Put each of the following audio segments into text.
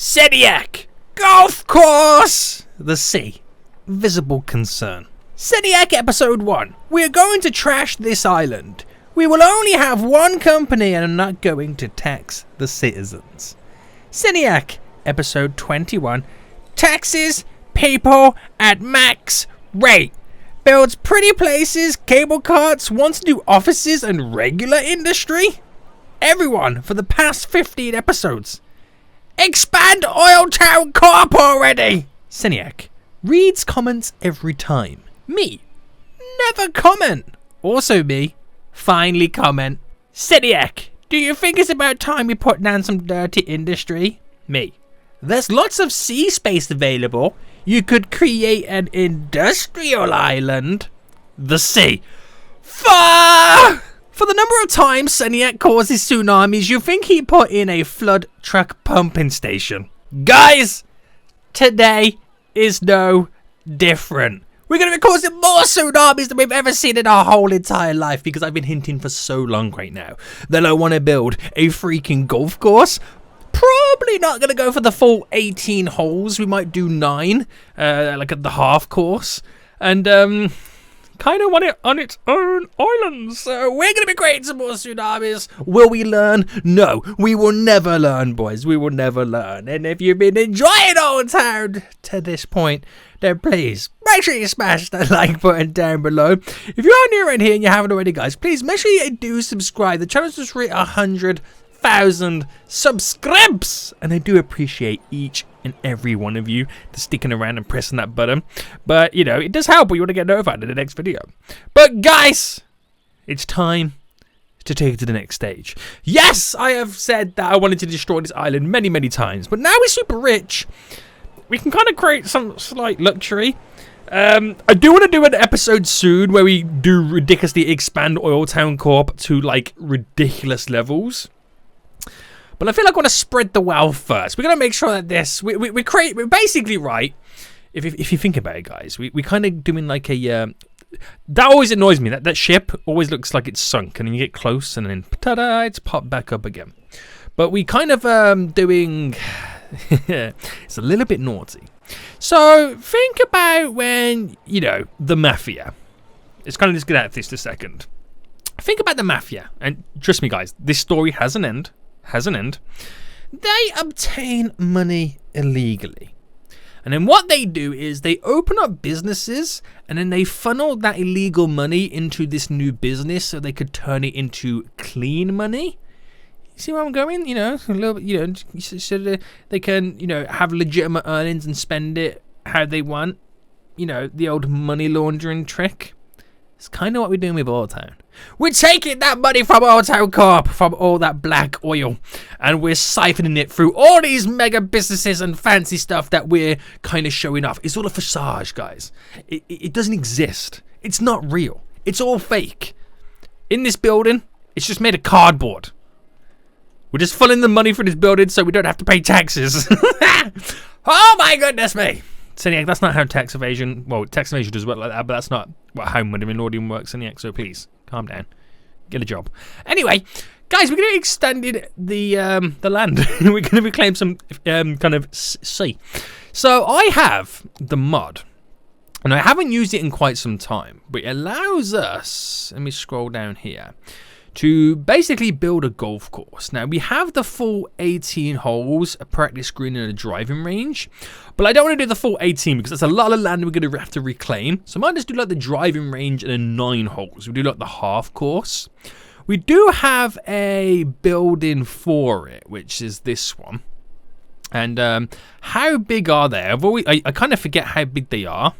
Seniac! Golf course! The sea. Visible concern. Seniac episode 1. We are going to trash this island. We will only have one company and are not going to tax the citizens. Seniac episode 21. Taxes people at max rate. Builds pretty places, cable carts, wants to do offices and regular industry. Everyone for the past 15 episodes. Expand OilTown Corp already! Seniac reads comments every time. Me, never comment. Also me, finally comment. Seniac, do you think it's about time we put down some dirty industry? Me, there's lots of sea space available. You could create an industrial island. The sea. For the number of times Seniac causes tsunamis, you think he put in a flood truck pumping station. Guys, today is no different. We're going to be causing more tsunamis than we've ever seen in our whole entire life, because I've been hinting for so long right now that I want to build a freaking golf course. Probably not going to go for the full 18 holes. We might do 9, like at the half course. And, kind of want it on its own island. So we're going to be creating some more tsunamis. Will we learn? No, we will never learn, boys. We will never learn. And if you've been enjoying OilTown to this point, then please make sure you smash that like button down below. If you are new around here and you haven't already, guys, please make sure you do subscribe. The channel's just reached 100,000 subscribes, and I do appreciate each and every one of you to sticking around and pressing that button. But you know, it does help when you want to get notified in the next video. But guys, it's time to take it to the next stage. Yes, I have said that I wanted to destroy this island many times, but now we're super rich, we can kind of create some slight luxury. I do want to do an episode soon where we do ridiculously expand OilTown Corp to like ridiculous levels. But I feel like I want to spread the wealth first. We're going to make sure that this... We're basically, right, if you think about it, guys, we kind of doing like a... that always annoys me. That ship always looks like it's sunk. And then you get close and then, ta-da, it's popped back up again. But we kind of doing... it's a little bit naughty. So think about when, you know, the mafia. Let's kind of just get at this a second. Think about the mafia. And trust me, guys, this story has an end. They obtain money illegally, and then what they do is they open up businesses, and then they funnel that illegal money into this new business so they could turn it into clean money. You see where I'm going? You know, a little bit, you know, so they can, you know, have legitimate earnings and spend it how they want. You know, the old money laundering trick. It's kind of what we're doing with OilTown. We're taking that money from OilTown Corp, from all that black oil, and we're siphoning it through all these mega businesses and fancy stuff that we're kind of showing off. It's all a facade, guys. It doesn't exist. It's not real. It's all fake. In this building, it's just made of cardboard. We're just funneling the money for this building so we don't have to pay taxes. Oh my goodness me. Seniac, that's not how tax evasion... Well, tax evasion does work like that, but that's not how money laundering works, Seniac, so please, calm down. Get a job. Anyway, guys, we're going to extend the land. We're going to reclaim some kind of sea. So I have the mod, and I haven't used it in quite some time, but it allows us... Let me scroll down here. To basically build a golf course. Now, we have the full 18 holes, a practice green and a driving range. But I don't want to do the full 18 because that's a lot of land we're going to have to reclaim. So I might just do like the driving range and then 9 holes. We do like the half course. We do have a building for it, which is this one. And how big are they? I kind of forget how big they are.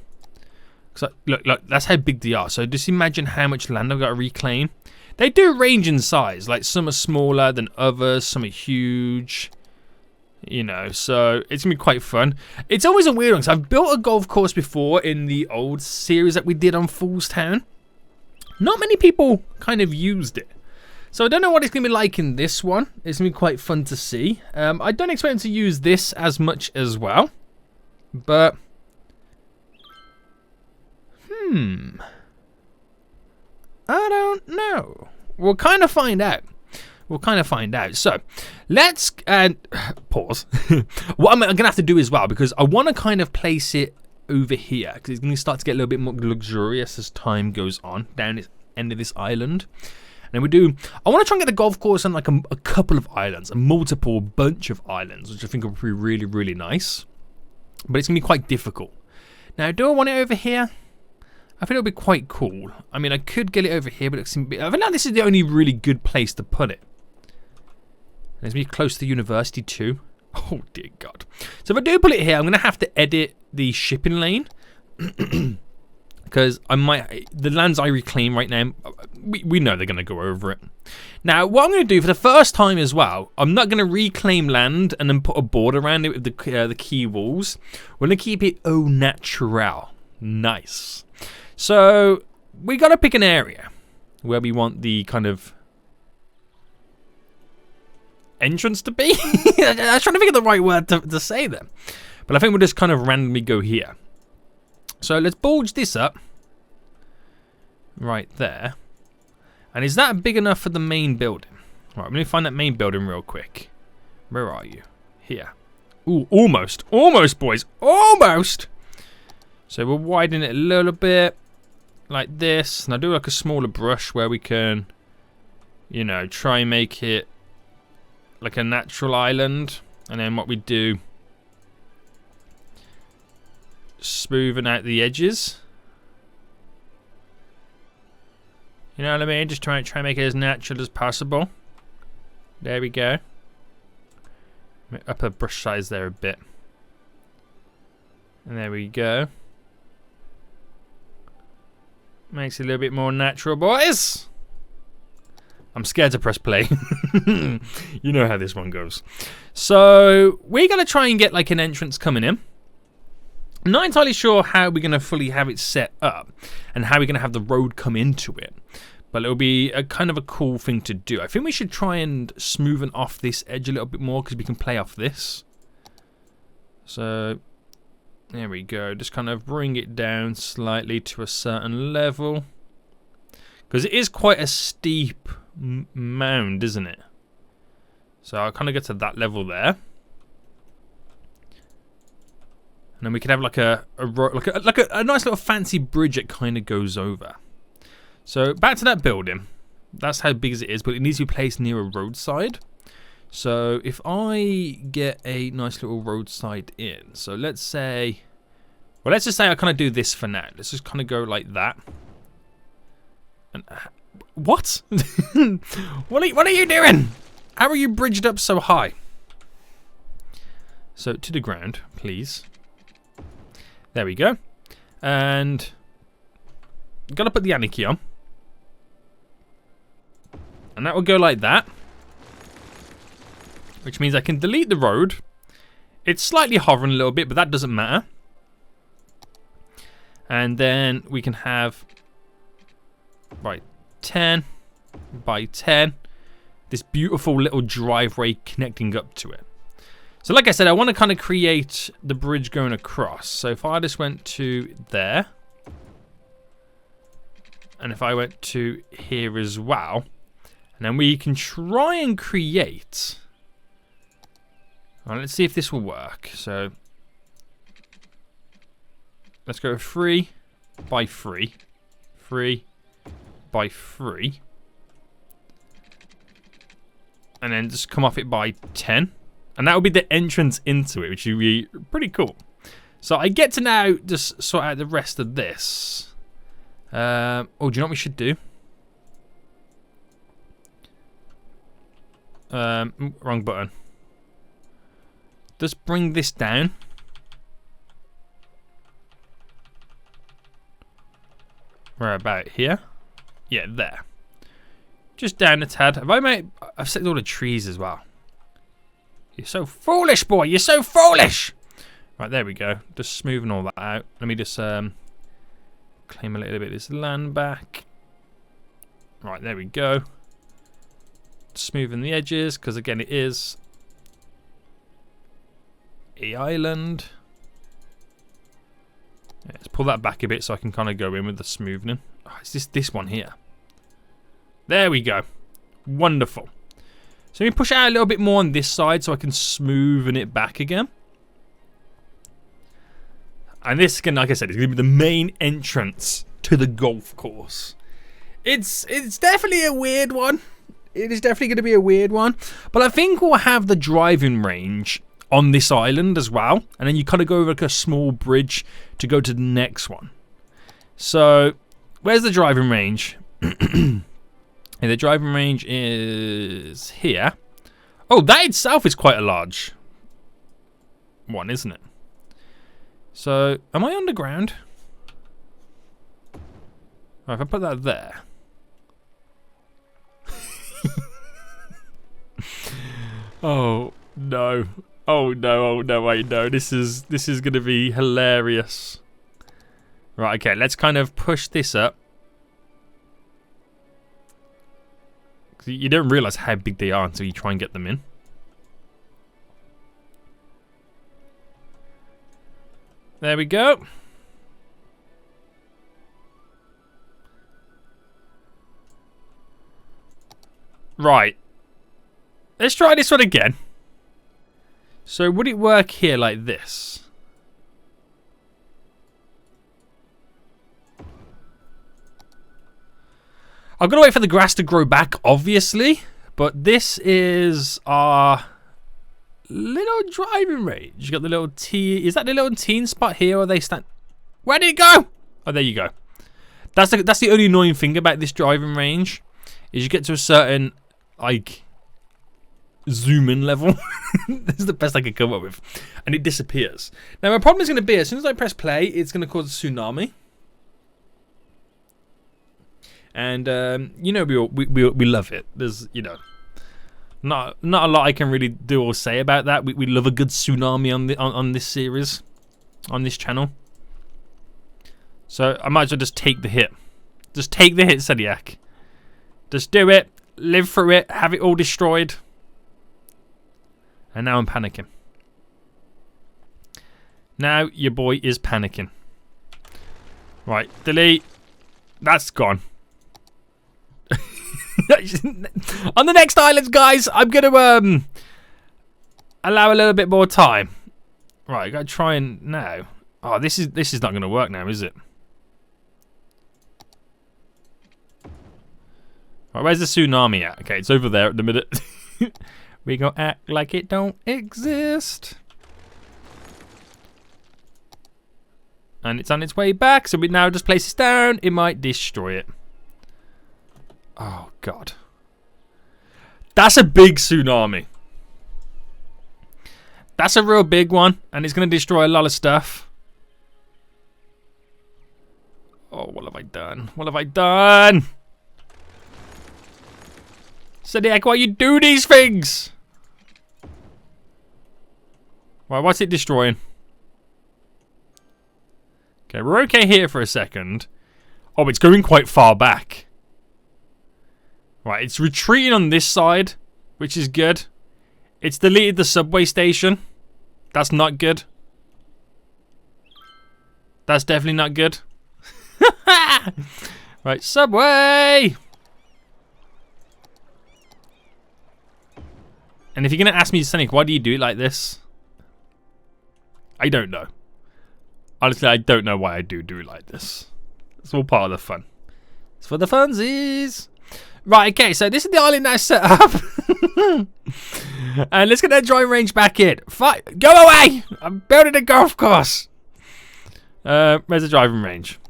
So look, that's how big they are. So just imagine how much land I've got to reclaim. They do range in size, like some are smaller than others, some are huge, you know, so it's going to be quite fun. It's always a weird one, because I've built a golf course before in the old series that we did on Town. Not many people kind of used it. So I don't know what it's going to be like in this one. It's going to be quite fun to see. I don't expect them to use this as much as well, but... I don't know. We'll kind of find out. We'll kind of find out. So, let's pause. What I'm going to have to do as well, because I want to kind of place it over here, because it's going to start to get a little bit more luxurious as time goes on down this end of this island. And then I want to try and get the golf course on like a couple of islands, a bunch of islands, which I think will be really, really nice. But it's going to be quite difficult. Now, do I want it over here? I think it'll be quite cool. I mean, I could get it over here, but I think now this is the only really good place to put it. It's going to be close to the university too. Oh dear God. So if I do put it here, I'm going to have to edit the shipping lane. Because the lands I reclaim right now, we know they're going to go over it. Now, what I'm going to do for the first time as well, I'm not going to reclaim land and then put a board around it with the key walls. We're going to keep it au natural. Nice. So, we got to pick an area where we want the kind of entrance to be. I was trying to think of the right word to say there. But I think we'll just kind of randomly go here. So let's bulge this up. Right there. And is that big enough for the main building? Right, I'm going to find that main building real quick. Where are you? Here. Ooh, almost. Almost, boys. Almost! So we'll widen it a little bit. Like this. And I'll do like a smaller brush where we can, you know, try and make it like a natural island. And then what we do, smoothing out the edges. You know what I mean? Just try and make it as natural as possible. There we go. Up a brush size there a bit. And there we go. Makes it a little bit more natural, boys. I'm scared to press play. You know how this one goes. So we're going to try and get like an entrance coming in. I'm not entirely sure how we're going to fully have it set up and how we're going to have the road come into it. But it'll be a kind of a cool thing to do. I think we should try and smoothen off this edge a little bit more because we can play off this. So there we go. Just kind of bring it down slightly to a certain level. Because it is quite a steep mound, isn't it? So I'll kind of get to that level there. And then we can have like a nice little fancy bridge it kind of goes over. So back to that building. That's how big as it is, but it needs to be placed near a roadside. So if I get a nice little roadside in, so let's say, well, let's just say I kind of do this for now. Let's just kind of go like that. And what? What are you doing? How are you bridged up so high? So to the ground, please. There we go. And got to put the anarchy on. And that will go like that. Which means I can delete the road. It's slightly hovering a little bit, but that doesn't matter. And then we can have, right, 10 by 10. This beautiful little driveway connecting up to it. So like I said, I want to kind of create the bridge going across. So if I just went to there. And if I went to here as well. And then we can try and create. All right, let's see if this will work. So let's go 3 by 3. 3 by 3. And then just come off it by 10. And that will be the entrance into it, which will be pretty cool. So I get to now just sort out the rest of this. Oh, do you know what we should do? Wrong button. Just bring this down. Where about here? Yeah, there. Just down a tad. I've set all the trees as well. You're so foolish, boy. You're so foolish. Right, there we go. Just smoothing all that out. Let me just claim a little bit of this land back. Right, there we go. Smoothing the edges, because again, it is a island. Yeah, let's pull that back a bit so I can kind of go in with the smoothing. Oh, it's this one here. There we go. Wonderful. So let me push it out a little bit more on this side so I can smoothen it back again. And this can, like I said, is going to be the main entrance to the golf course. It's definitely a weird one. It is definitely going to be a weird one. But I think we'll have the driving range on this island as well. And then you kind of go over like a small bridge to go to the next one. So, where's the driving range? And the driving range is here. Oh, that itself is quite a large one, isn't it? So, am I underground? Right, if I put that there. Oh no. Oh no, oh no, wait, no. This is gonna be hilarious. Right, okay, let's kind of push this up. You don't realise how big they are until you try and get them in. There we go. Right. Let's try this one again. So would it work here like this? I'm going to wait for the grass to grow back, obviously. But this is our little driving range. You got the little T. Is that the little teen spot here, or are they stand? Where did it go? Oh, there you go. That's the only annoying thing about this driving range, is you get to a certain like zoom in level. This is the best I could come up with, and it disappears. Now my problem is going to be, as soon as I press play, it's going to cause a tsunami. And you know, we love it. There's, you know, not a lot I can really do or say about that. We love a good tsunami on this series, on this channel. So I might as well just take the hit. Just take the hit, Seniac. Just do it. Live through it. Have it all destroyed. And now I'm panicking. Now your boy is panicking. Right, delete. That's gone. On the next islands, guys, I'm going to allow a little bit more time. Right, I got to try and now. Oh, this is not going to work now, is it? Right, where's the tsunami at? Okay, it's over there at the minute. We gonna act like it don't exist. And it's on its way back, so we now just place this down. It might destroy it. Oh, God. That's a big tsunami. That's a real big one, and it's going to destroy a lot of stuff. Oh, what have I done? What have I done? Seniac, why you do these things? Right, what's it destroying? Okay, we're okay here for a second. Oh, it's going quite far back. Right, it's retreating on this side, which is good. It's deleted the subway station. That's not good. That's definitely not good. Right, subway! And if you're going to ask me, Sonic, why do you do it like this? I don't know. Honestly, I don't know why I do it like this. It's all part of the fun. It's for the funsies. Right, okay, so this is the island now set up. And let's get that driving range back in. Go away! I'm building a golf course. Where's the driving range?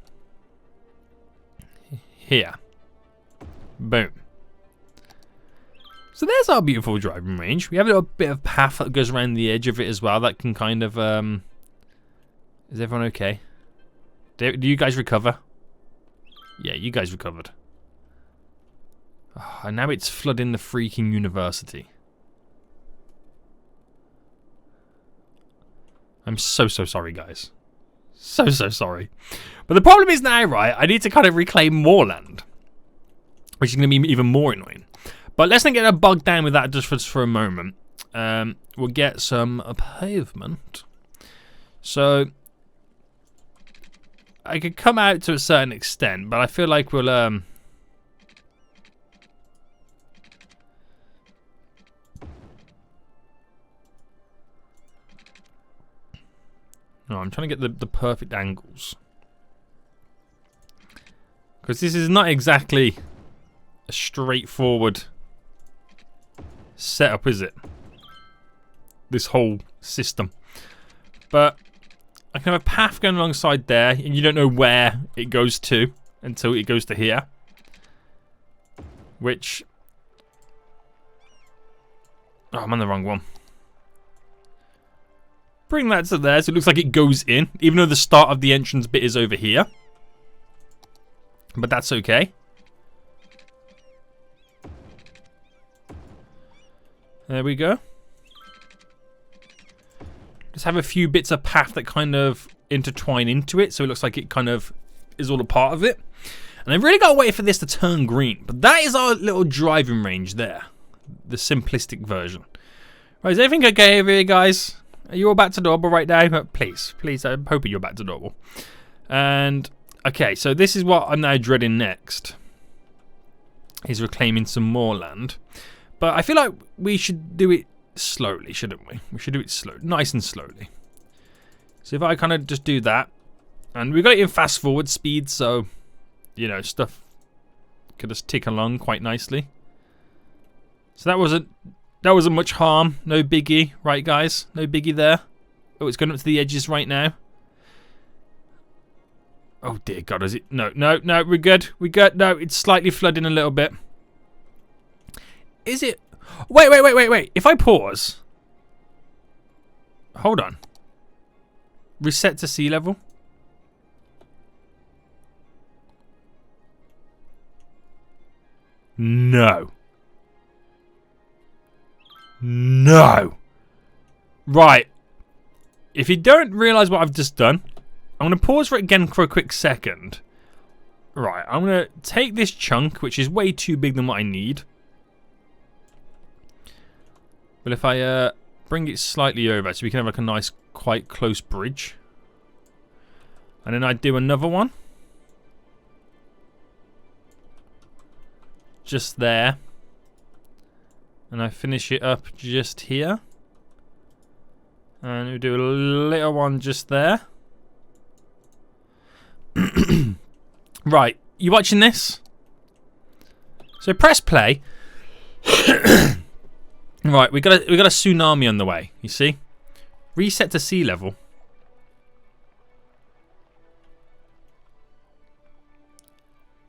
Here. Boom. So there's our beautiful driving range. We have a little bit of path that goes around the edge of it as well. That can kind of... Is everyone okay? Do you guys recover? Yeah, you guys recovered. Oh, and now it's flooding the freaking university. I'm so sorry, guys. So sorry. But the problem is now, right, I need to kind of reclaim more land, which is going to be even more annoying. But let's not get bogged down with that just for a moment. We'll get some pavement. So I could come out to a certain extent, but I feel like we'll No, I'm trying to get the perfect angles. Because this is not exactly a straightforward setup, is it? This whole system. But I can have a path going alongside there, and you don't know where it goes to until it goes to here. Which... oh, I'm on the wrong one. Bring that to there so it looks like it goes in, even though the start of the entrance bit is over here. But that's okay. There we go. Just have a few bits of path that kind of intertwine into it, so it looks like it kind of is all a part of it. And I've really got to wait for this to turn green. But that is our little driving range there. The simplistic version. Right, is everything okay over here, guys? Are you all back to normal right now? Please, please, I'm hoping you're back to normal. And, okay, so this is what I'm now dreading next. Is reclaiming some more land. But I feel like we should do it slowly, shouldn't we? We should do it slow, nice and slowly. So if I kind of just do that. And we've got it in fast forward speed, so, you know, stuff could just tick along quite nicely. So that wasn't much harm. No biggie, right, guys? No biggie there. Oh, it's going up to the edges right now. Oh, dear God, is it? No, no, no, we're good. We're good. No, it's slightly flooding a little bit. Is it? Wait. If I pause. Hold on. Reset to sea level. No. No. Right. If you don't realise what I've just done, I'm going to pause for it again for a quick second. Right. I'm going to take this chunk, which is way too big than what I need. But if I bring it slightly over so we can have like a nice, quite close bridge. And then I do another one. Just there. And I finish it up just here. And we do a little one just there. Right, you watching this? So press play. Right, we got a tsunami on the way, you see? Reset to sea level.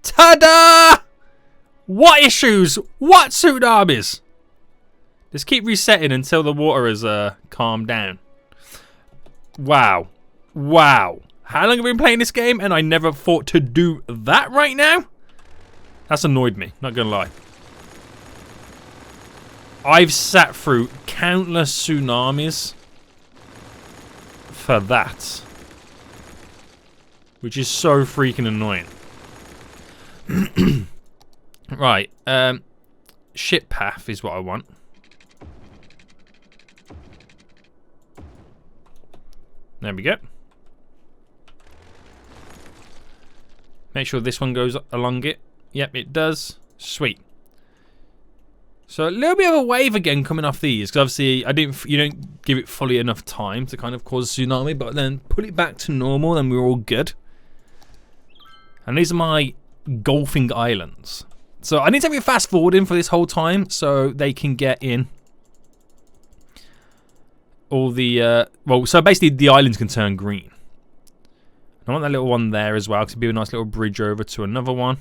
Ta-da! What issues? What tsunamis? Just keep resetting until the water has calmed down. Wow. Wow. How long have I been playing this game and I never thought to do that right now? That's annoyed me, not gonna lie. I've sat through countless tsunamis for that. Which is so freaking annoying. Right, ship path is what I want. There we go. Make sure this one goes along it. Yep, it does. Sweet. So a little bit of a wave again coming off these, because obviously you don't give it fully enough time to kind of cause a tsunami, but then put it back to normal, and we're all good. And these are my golfing islands. So I need to be fast forwarding for this whole time so they can get in. All the well, so basically the islands can turn green. I want that little one there as well, because it'd be a nice little bridge over to another one.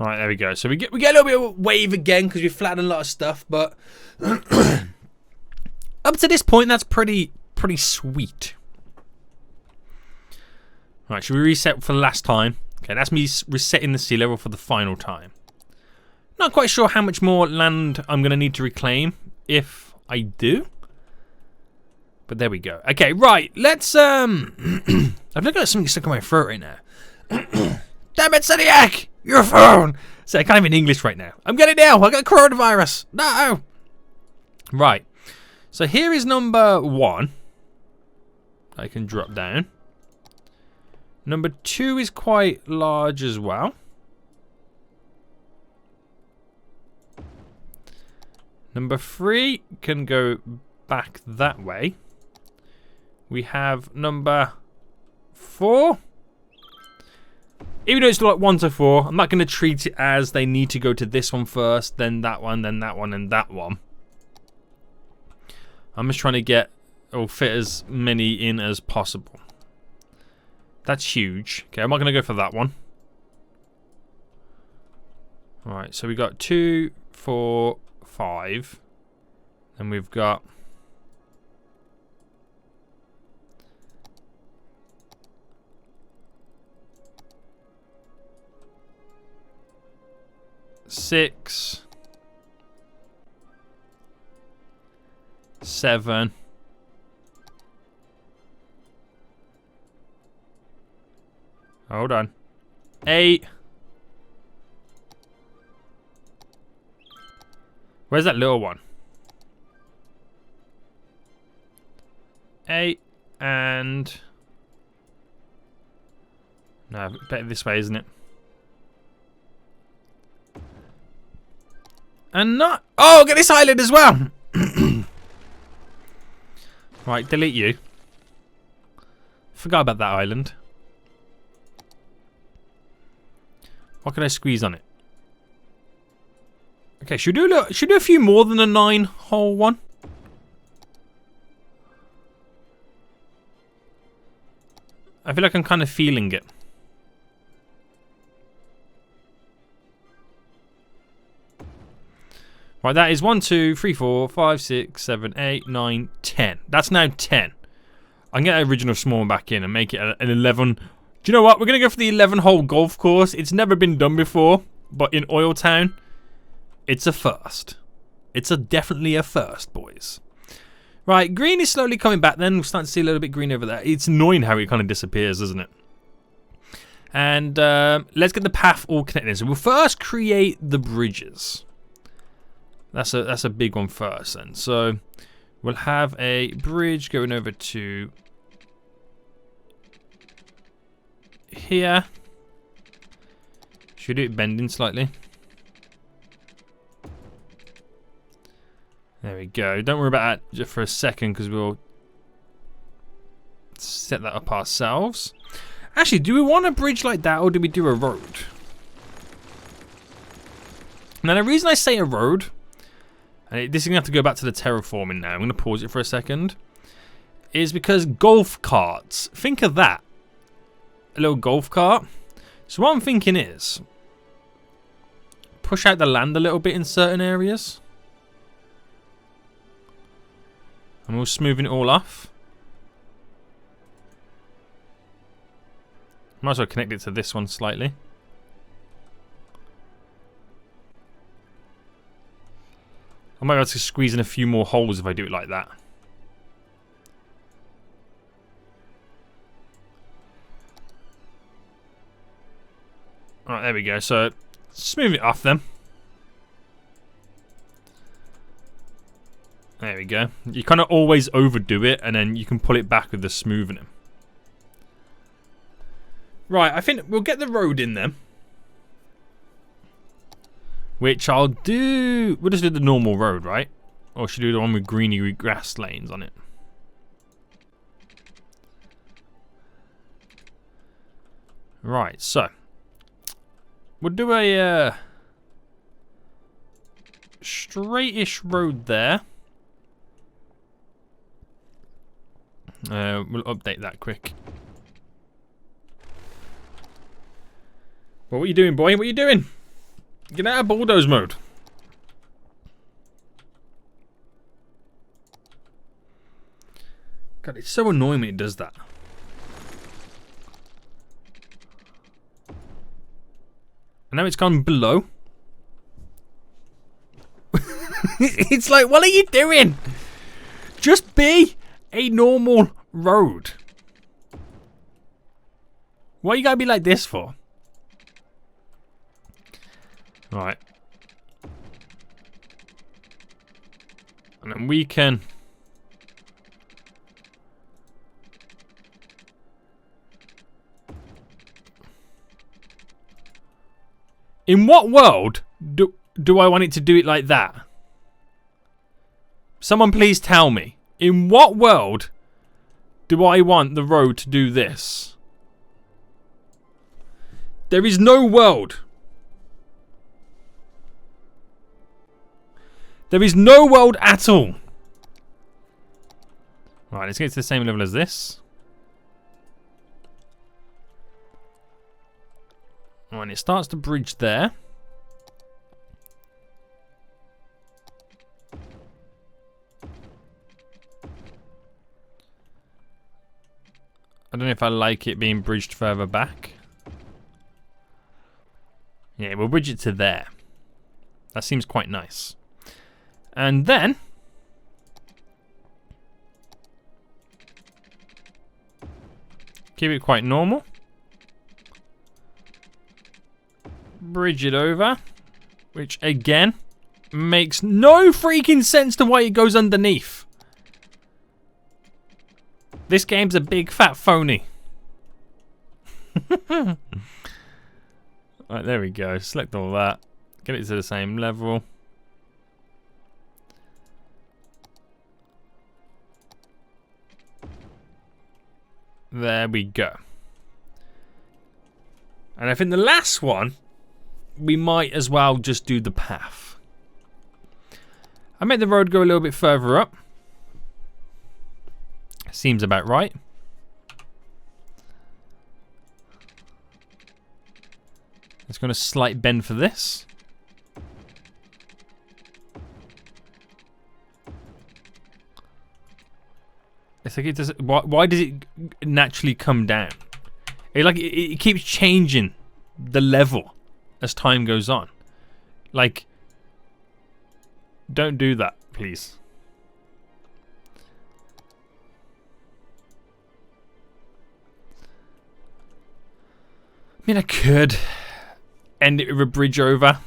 Right, there we go. So we get a little bit of a wave again because we flattened a lot of stuff, but up to this point, that's pretty sweet. Right, should we reset for the last time? Okay, that's me resetting the sea level for the final time. Not quite sure how much more land I'm going to need to reclaim if I do. But there we go. Okay, right, let's I've got something stuck in my throat right now. Damn it, Seniac! Your phone! So I can't even English right now. I'm getting ill. I got coronavirus. No! Right. So here is number 1. I can drop down. Number 2 is quite large as well. Number 3 can go back that way. We have number 4. Even though it's like 1 to 4, I'm not going to treat it as they need to go to this one first, then that one, then that one, and that one. I'm just trying to get or fit as many in as possible. That's huge. Okay, I'm not going to go for that one. Alright, so we got 2, 4, 5. And we've got... Six, 7, 8. Where's that little one? 8 and... No, better this way, isn't it? And not... Oh, get this island as well! Right, delete you. Forgot about that island. What can I squeeze on it? Okay, should we do a few more than a 9-hole one? I feel like I'm kind of feeling it. Right, that is 1, 2, 3, 4, 5, 6, 7, 8, 9, 10. That's now 10. I can get the original small one back in and make it an 11. Do you know what? We're going to go for the 11-hole golf course. It's never been done before, but in OilTown, it's a first. It's definitely a first, boys. Right, green is slowly coming back then. We're starting to see a little bit green over there. It's annoying how it kind of disappears, isn't it? And let's get the path all connected. So we'll first create the bridges. That's a big one first, then. So we'll have a bridge going over to here. Should we do it bending slightly? There we go. Don't worry about that just for a second, because we'll set that up ourselves. Actually, do we want a bridge like that, or do we do a road? Now, the reason I say a road, and this is going to have to go back to the terraforming now. I'm going to pause it for a second. Is because golf carts. Think of that. A little golf cart. So what I'm thinking is push out the land a little bit in certain areas. And we'll smoothen it all off. Might as well connect it to this one slightly. I might be able to squeeze in a few more holes if I do it like that. Alright, there we go. So, smooth it off then. There we go. You kind of always overdo it, and then you can pull it back with the smoothing. Right, I think we'll get the road in there. Which I'll do... We'll just do the normal road, right? Or should we do the one with greenery grass lanes on it? Right, so... We'll do a... straightish road there. We'll update that quick. Well, what are you doing, boy? What are you doing? Get out of bulldoze mode. God, it's so annoying when it does that. And now it's gone below. It's like, what are you doing? Just be a normal road. What you gotta be like this for? Right. And then we can... In what world do I want it to do it like that? Someone please tell me. In what world do I want the road to do this? There is no world. There is no world at all. Right, let's get to the same level as this. When it starts to bridge there. I don't know if I like it being bridged further back. Yeah, we'll bridge it to there. That seems quite nice. And then... keep it quite normal. Bridge it over. Which, again, makes no freaking sense to why it goes underneath. This game's a big fat phony. Right, there we go. Select all that. Get it to the same level. There we go. And I think the last one, we might as well just do the path. I made the road go a little bit further up. Seems about right. Let's go on a slight bend for this. It's like it does. Why does it naturally come down? It keeps changing the level as time goes on. Like, don't do that, please. I mean, I could end it with a bridge over.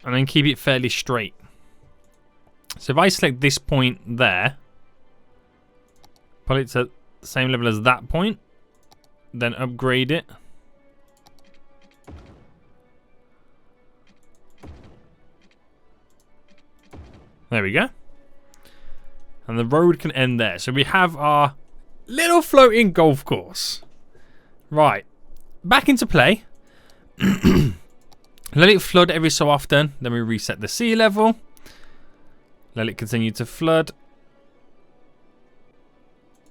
And then keep it fairly straight. So if I select this point there, put it to the same level as that point, then upgrade it. There we go. And the road can end there. So we have our little floating golf course. Right. Back into play. Let it flood every so often. Then we reset the sea level. Let it continue to flood.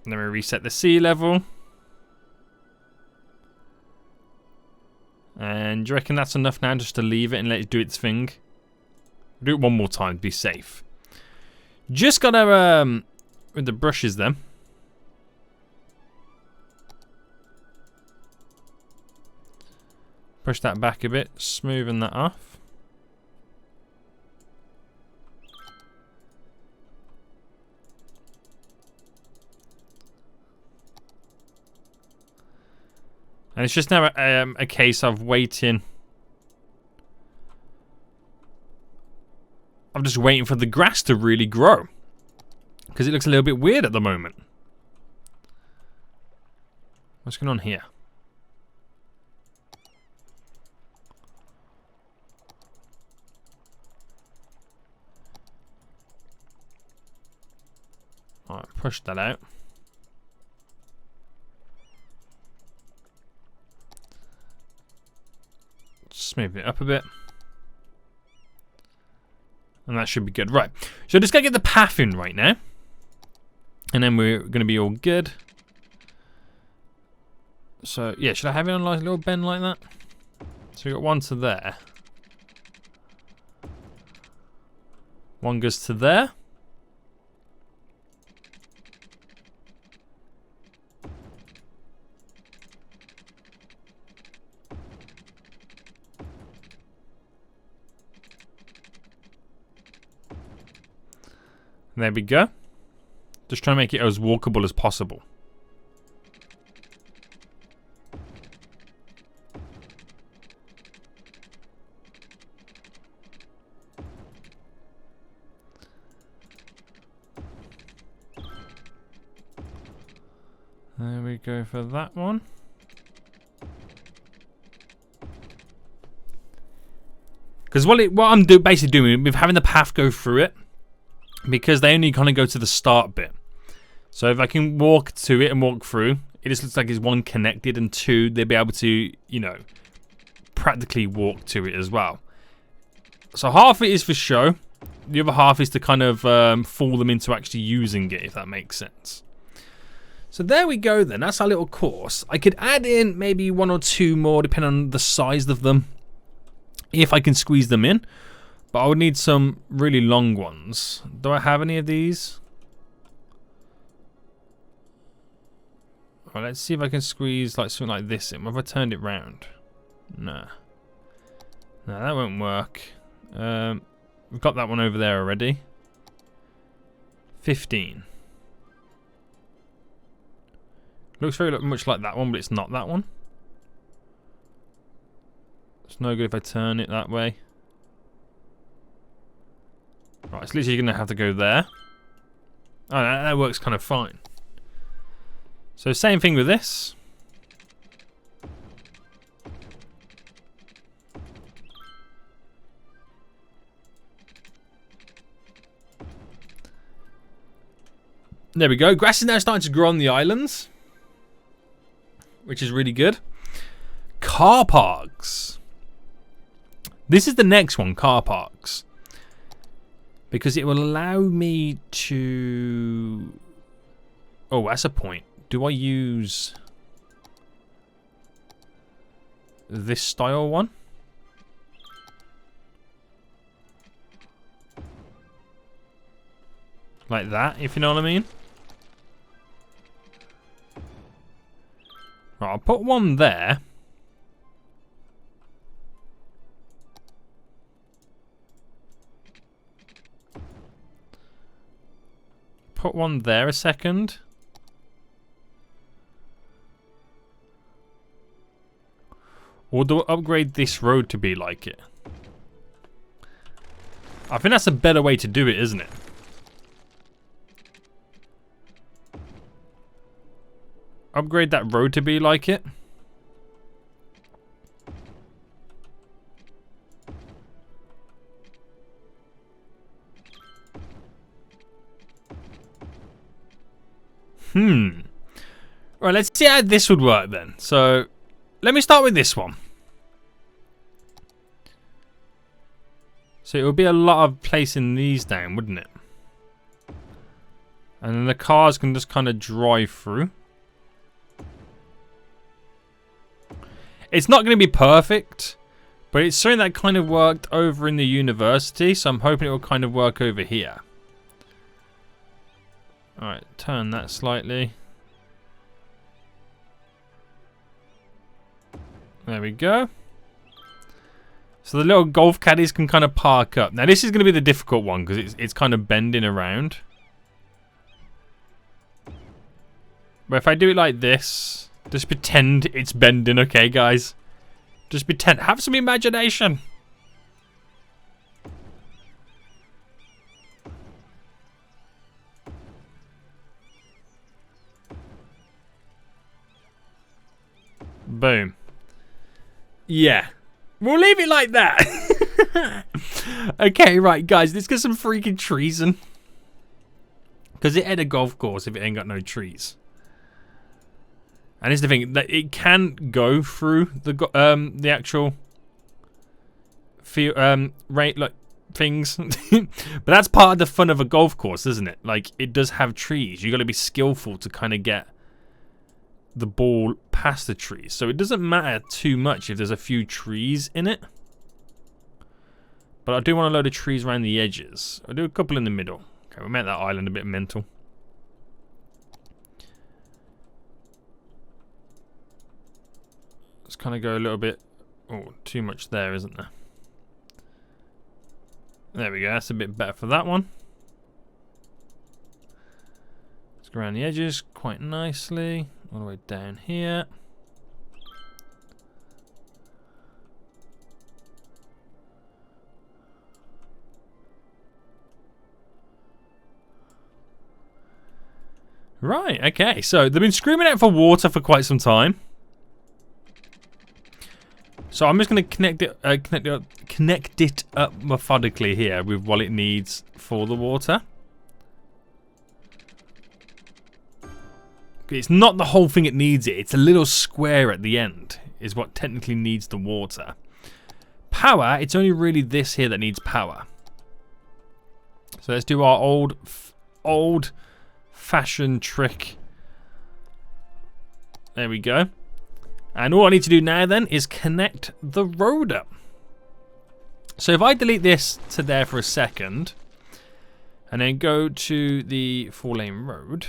Then we reset the sea level. And do you reckon that's enough now just to leave it and let it do its thing? Do it one more time to be safe. Just gotta, with the brushes then. Push that back a bit, smoothing that off. And it's just now a case of waiting. I'm just waiting for the grass to really grow. Because it looks a little bit weird at the moment. What's going on here? Alright, push that out. Smooth it up a bit. And that should be good. Right. So just gotta get the path in right now. And then we're gonna be all good. So yeah, should I have it on like a little bend like that? So we got one to there. One goes to there. There we go. Just trying to make it as walkable as possible. There we go for that one. Because what I'm basically doing with having the path go through it, because they only kind of go to the start bit. So if I can walk to it and walk through, it just looks like it's one connected, and two, they'll be able to, you know, practically walk to it as well. So half of it is for show. The other half is to kind of fool them into actually using it, if that makes sense. So there we go then. That's our little course. I could add in maybe one or two more, depending on the size of them, if I can squeeze them in. But I would need some really long ones. Do I have any of these? Well, let's see if I can squeeze like something like this in. What if I turned it round? Nah. No, that won't work. We've got that one over there already. 15. Looks very much like that one, but it's not that one. It's no good if I turn it that way. Right, it's literally going to have to go there. Oh, that works kind of fine. So same thing with this. There we go. Grass is now starting to grow on the islands, which is really good. Car parks. This is the next one, car parks. Because it will allow me to... Oh, that's a point. Do I use this style one? Like that, if you know what I mean? Right, I'll put one there. Put one there a second. Or do I upgrade this road to be like it? I think that's a better way to do it, isn't it? Upgrade that road to be like it. Right, let's see how this would work then. So, let me start with this one. So it would be a lot of placing these down, wouldn't it? And then the cars can just kind of drive through. It's not going to be perfect, but it's something that kind of worked over in the university, so I'm hoping it will kind of work over here. Alright, turn that slightly. There we go. So the little golf caddies can kind of park up. Now this is going to be the difficult one because it's kind of bending around. But if I do it like this, just pretend it's bending, okay guys? Just pretend. Have some imagination. Boom. Yeah. We'll leave it like that. Okay, right, guys. Let's get some freaking trees in. Because it ain't a golf course if it ain't got no trees. And it's the thing that it can go through the actual field, right, like things. But that's part of the fun of a golf course, isn't it? Like, it does have trees. You got to be skillful to kind of get the ball past the trees. So it doesn't matter too much if there's a few trees in it. But I do want a load of trees around the edges. I'll do a couple in the middle. Okay, we'll make that island a bit mental. Let's kind of go a little bit... Oh, too much there, isn't there? There we go. That's a bit better for that one. around the edges quite nicely. All the way down here. Right, okay. So they've been screaming out for water for quite some time. So I'm just going to connect it up methodically here with what it needs for the water. It's not the whole thing it needs it. It's a little square at the end is what technically needs the water. Power, it's only really this here that needs power. So let's do our old fashion trick. There we go. And all I need to do now then is connect the road up. So if I delete this to there for a second and then go to the 4-lane road.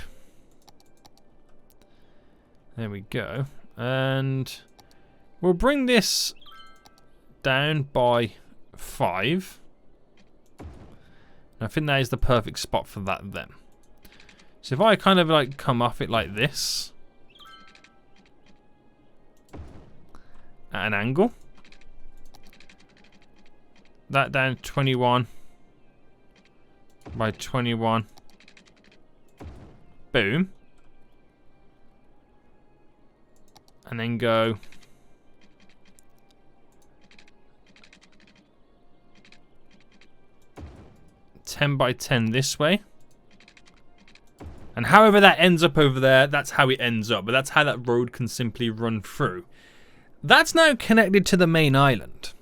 There we go. And we'll bring this down by 5. And I think that is the perfect spot for that then. So if I kind of like come off it like this at an angle, that down 21 by 21, boom, and then go 10 by 10 this way. And however that ends up over there, that's how it ends up. But that's how that road can simply run through. That's now connected to the main island.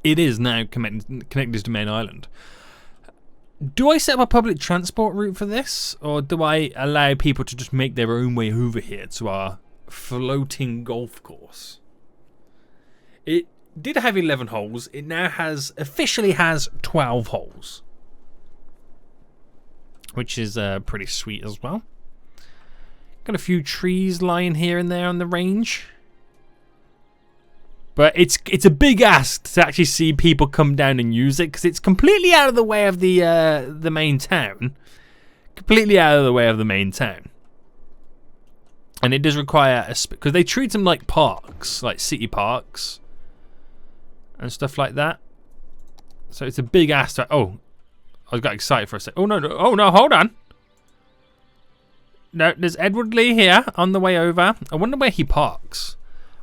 It is now connected to the main island. Do I set up a public transport route for this? Or do I allow people to just make their own way over here to our floating golf course? It did have 11 holes. It now officially has 12 holes. Which is pretty sweet as well. Got a few trees lying here and there on the range. But it's a big ask to actually see people come down and use it, because it's completely out of the way of the main town. Completely out of the way of the main town. And it does require because they treat them like parks, like city parks and stuff like that. So it's a big ask. Oh, I got excited for a sec. Oh no, hold on. No, there's Edward Lee here on the way over. I wonder where he parks.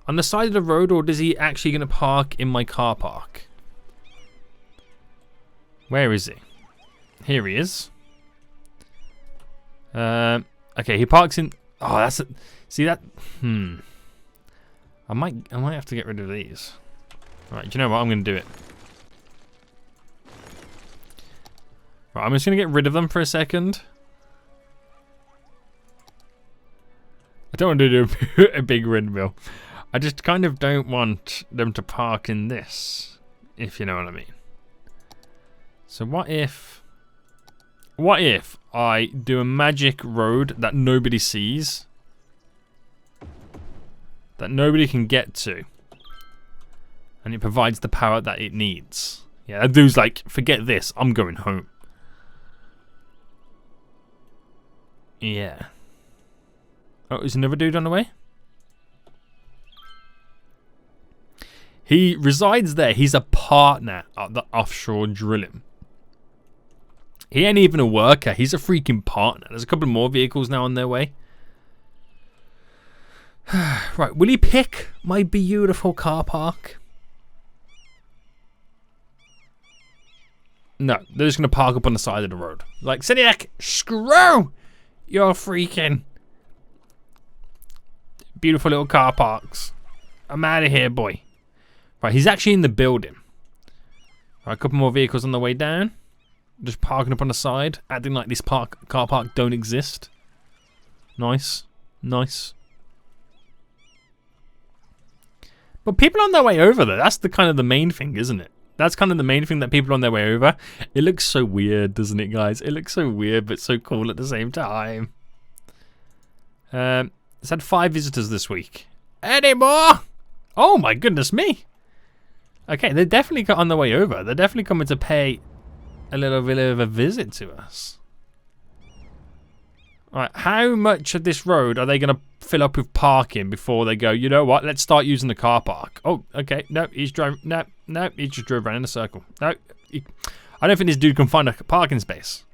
On the side of the road, or is he actually going to park in my car park? Where is he? Here he is. Okay, he parks in. Oh, that's a, see that. I might have to get rid of these. All right, do you know what? I'm going to do it. Right, I'm just going to get rid of them for a second. I don't want to do a big windmill. I just kind of don't want them to park in this, if you know what I mean. So what if I do a magic road that nobody sees, that nobody can get to, and it provides the power that it needs? Yeah, that dude's like, forget this, I'm going home. Yeah. Oh, is another dude on the way? He resides there. He's a partner at the offshore drilling. He ain't even a worker. He's a freaking partner. There's a couple more vehicles now on their way. Right, will he pick my beautiful car park? No, they're just going to park up on the side of the road. Like, Seniac, screw your freaking beautiful little car parks. I'm out of here, boy. Right, he's actually in the building. Right, a couple more vehicles on the way down. Just parking up on the side, acting like this car park don't exist. Nice, nice. But people on their way over there, that's the kind of the main thing, isn't it? That's kind of the main thing, that people on their way over. It looks so weird, doesn't it, guys? It looks so weird, but so cool at the same time. It's had 5 visitors this week. Any more? Oh my goodness me. Okay, they're definitely on their way over. They're definitely coming to pay a little bit of a visit to us. Right, how much of this road are they going to fill up with parking before they go, you know what, let's start using the car park? Oh, okay, no, he's driving, no, he just drove around in a circle. No, I don't think this dude can find a parking space.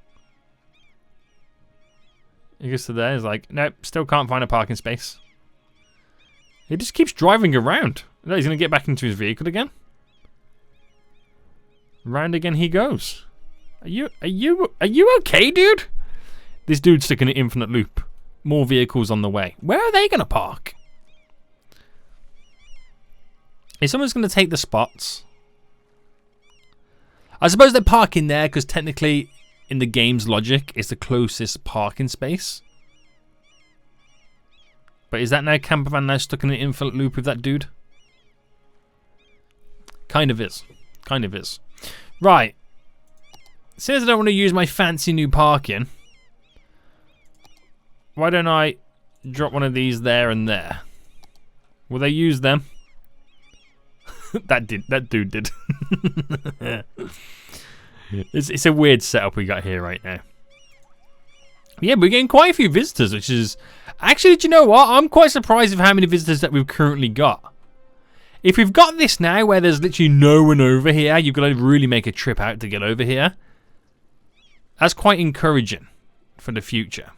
He gets to there, he's like, nope, still can't find a parking space. He just keeps driving around. No, he's going to get back into his vehicle again. Round again he goes. Are you okay, dude? This dude's stuck in an infinite loop. More vehicles on the way. Where are they going to park? Is someone's going to take the spots? I suppose they're parking there because technically, in the game's logic, it's the closest parking space. But is that now campervan now stuck in an infinite loop with that dude? Kind of is. Kind of is. Right. Since I don't want to use my fancy new parking, why don't I drop one of these there and there? Will they use them? That dude did. It's a weird setup we got here right now. Yeah, we're getting quite a few visitors, which is... Actually, do you know what? I'm quite surprised of how many visitors that we've currently got. If we've got this now where there's literally no one over here, you've got to really make a trip out to get over here. That's quite encouraging for the future.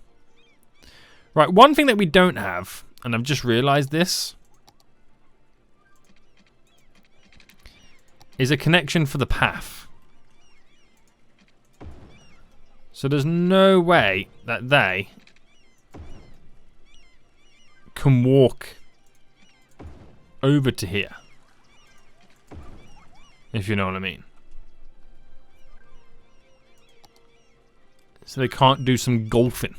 Right, one thing that we don't have, and I've just realised this, is a connection for the path. So there's no way that they can walk over to here. If you know what I mean. So they can't do some golfing.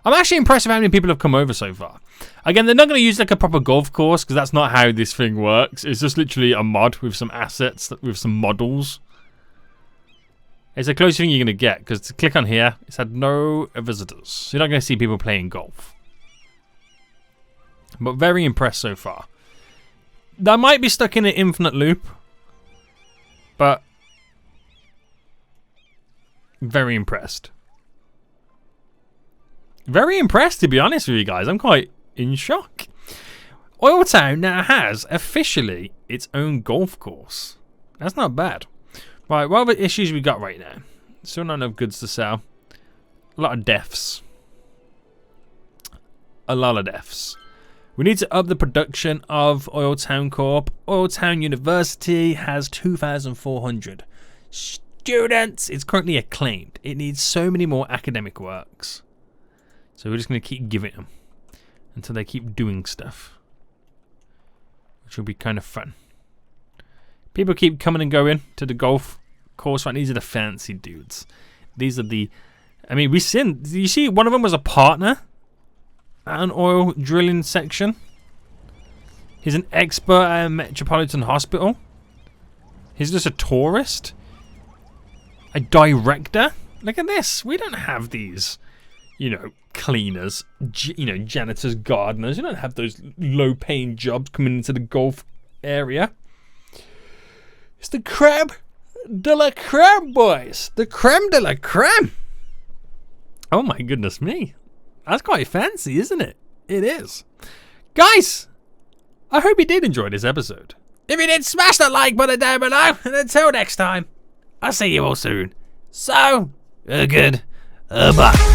I'm actually impressed with how many people have come over so far. Again, they're not going to use like a proper golf course because that's not how this thing works. It's just literally a mod with some assets, with some models. It's the closest thing you're going to get because to click on here, it's had no visitors. You're not going to see people playing golf. But very impressed so far. That might be stuck in an infinite loop. But very impressed. Very impressed, to be honest with you guys. I'm quite in shock. OilTown now has officially its own golf course. That's not bad. Right, what other issues we got right now? Still not enough goods to sell. A lot of deaths. A lot of deaths. We need to up the production of OilTown Corp. OilTown University has 2,400 students. It's currently acclaimed. It needs so many more academic works. So we're just going to keep giving them until they keep doing stuff, which will be kind of fun. People keep coming and going to the golf course. Right, these are the fancy dudes. These are the... I mean, we've seen... You see, one of them was a partner at an oil drilling section. He's an expert at a Metropolitan Hospital. He's just a tourist. A director. Look at this. We don't have these... You know, cleaners, janitors, gardeners. You don't have those low-paying jobs coming into the golf area. It's the creme de la creme, boys. The creme de la creme. Oh my goodness me. That's quite fancy, isn't it? It is. Guys, I hope you did enjoy this episode. If you did, smash that like button down below. And until next time, I'll see you all soon. So, good. Bye.